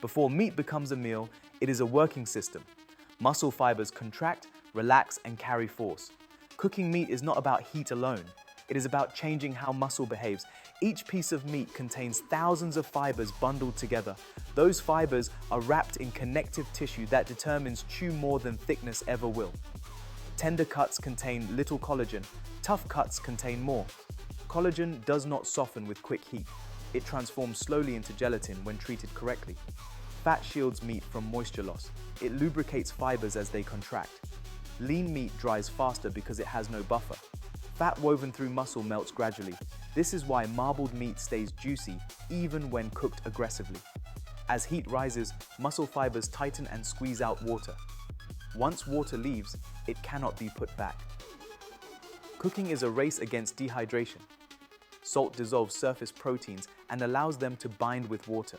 Before meat becomes a meal, it is a working system. Muscle fibers contract, relax, and carry force. Cooking meat is not about heat alone. It is about changing how muscle behaves. Each piece of meat contains thousands of fibers bundled together. Those fibers are wrapped in connective tissue that determines chew more than thickness ever will. Tender cuts contain little collagen. Tough cuts contain more. Collagen does not soften with quick heat. It transforms slowly into gelatin when treated correctly. Fat shields meat from moisture loss. It lubricates fibers as they contract. Lean meat dries faster because it has no buffer. Fat woven through muscle melts gradually. This is why marbled meat stays juicy even when cooked aggressively. As heat rises, muscle fibers tighten and squeeze out water. Once water leaves, it cannot be put back. Cooking is a race against dehydration. Salt dissolves surface proteins and allows them to bind with water.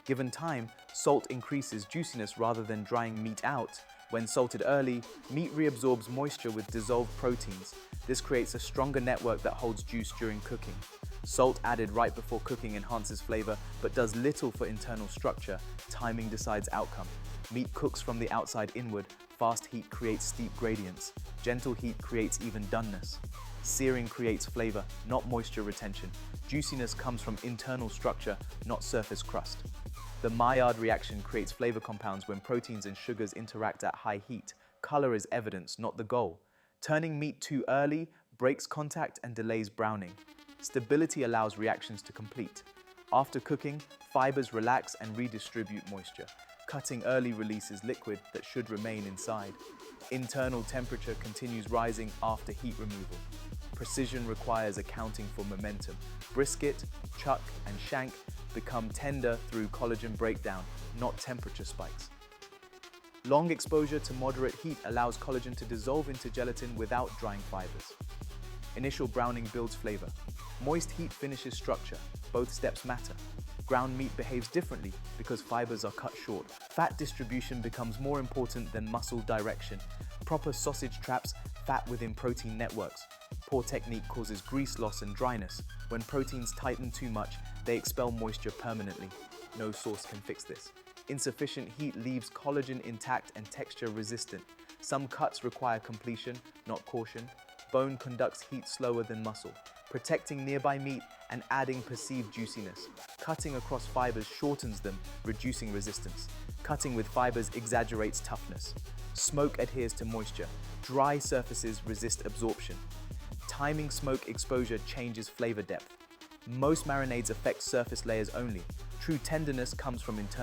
Given time, salt increases juiciness rather than drying meat out. When salted early, meat reabsorbs moisture with dissolved proteins. This creates a stronger network that holds juice during cooking. Salt added right before cooking enhances flavor, but does little for internal structure. Timing decides outcome. Meat cooks from the outside inward. Fast heat creates steep gradients. Gentle heat creates even doneness. Searing creates flavor, not moisture retention. Juiciness comes from internal structure, not surface crust. The Maillard reaction creates flavor compounds when proteins and sugars interact at high heat. Color is evidence, not the goal. Turning meat too early breaks contact and delays browning. Stability allows reactions to complete. After cooking, fibers relax and redistribute moisture. Cutting early releases liquid that should remain inside. Internal temperature continues rising after heat removal. Precision requires accounting for momentum. Brisket, chuck, and shank become tender through collagen breakdown, not temperature spikes. Long exposure to moderate heat allows collagen to dissolve into gelatin without drying fibers. Initial browning builds flavor. Moist heat finishes structure. Both steps matter. Ground meat behaves differently because fibers are cut short. Fat distribution becomes more important than muscle direction. Proper sausage traps fat within protein networks. Poor technique causes grease loss and dryness. When proteins tighten too much, they expel moisture permanently. No sauce can fix this. Insufficient heat leaves collagen intact and texture resistant. Some cuts require completion, not caution. Bone conducts heat slower than muscle, protecting nearby meat and adding perceived juiciness. Cutting across fibers shortens them, reducing resistance. Cutting with fibers exaggerates toughness. Smoke adheres to moisture. Dry surfaces resist absorption. Timing smoke exposure changes flavor depth. Most marinades affect surface layers only. True tenderness comes from internal